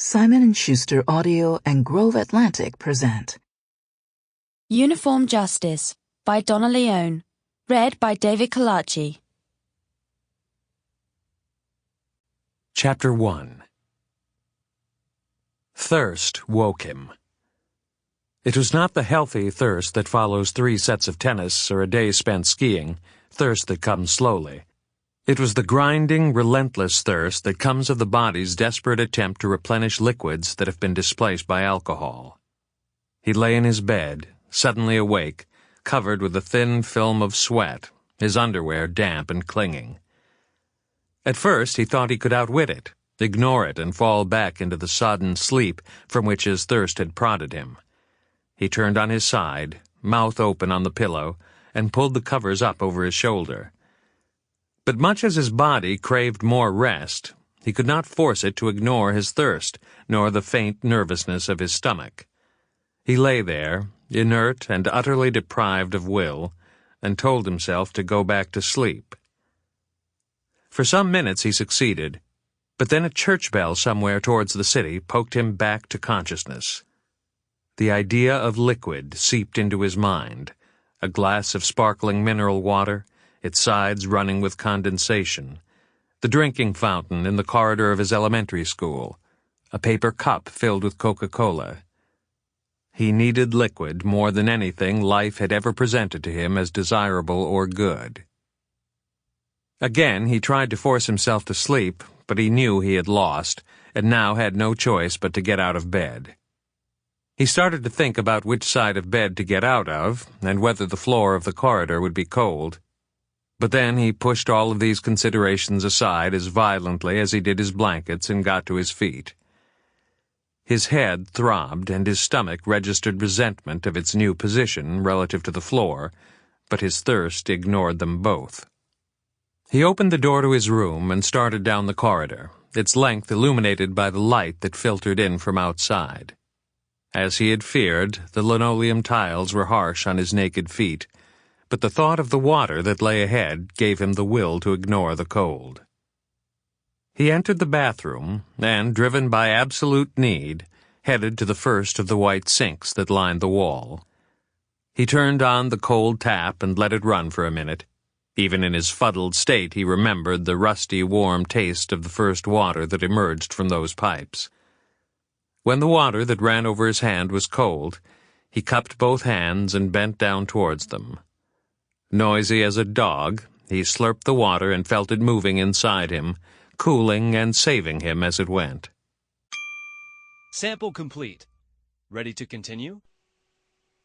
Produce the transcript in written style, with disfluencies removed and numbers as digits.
Simon & Schuster Audio and Grove Atlantic present Uniform Justice by Donna Leone. Read by David Colacci. Chapter 1. Thirst woke him. It was not the healthy thirst that follows 3 sets of tennis or a day spent skiing, thirst that comes slowly. It was the grinding, relentless thirst that comes of the body's desperate attempt to replenish liquids that have been displaced by alcohol. He lay in his bed, suddenly awake, covered with a thin film of sweat, his underwear damp and clinging. At first he thought he could outwit it, ignore it, and fall back into the sodden sleep from which his thirst had prodded him. He turned on his side, mouth open on the pillow, and pulled the covers up over his shoulder. But much as his body craved more rest, he could not force it to ignore his thirst, nor the faint nervousness of his stomach. He lay there, inert and utterly deprived of will, and told himself to go back to sleep. For some minutes he succeeded, but then a church bell somewhere towards the city poked him back to consciousness. The idea of liquid seeped into his mind, a glass of sparkling mineral water, its sides running with condensation, the drinking fountain in the corridor of his elementary school, a paper cup filled with Coca-Cola. He needed liquid more than anything life had ever presented to him as desirable or good. Again he tried to force himself to sleep, but he knew he had lost, and now had no choice but to get out of bed. He started to think about which side of bed to get out of, and whether the floor of the corridor would be cold. But then he pushed all of these considerations aside as violently as he did his blankets and got to his feet. His head throbbed and his stomach registered resentment of its new position relative to the floor, but his thirst ignored them both. He opened the door to his room and started down the corridor, its length illuminated by the light that filtered in from outside. As he had feared, the linoleum tiles were harsh on his naked feet, but the thought of the water that lay ahead gave him the will to ignore the cold. He entered the bathroom and, driven by absolute need, headed to the first of the white sinks that lined the wall. He turned on the cold tap and let it run for a minute. Even in his fuddled state he remembered the rusty, warm taste of the first water that emerged from those pipes. When the water that ran over his hand was cold, he cupped both hands and bent down towards them. Noisy as a dog, he slurped the water and felt it moving inside him, cooling and saving him as it went. Sample complete. Ready to continue?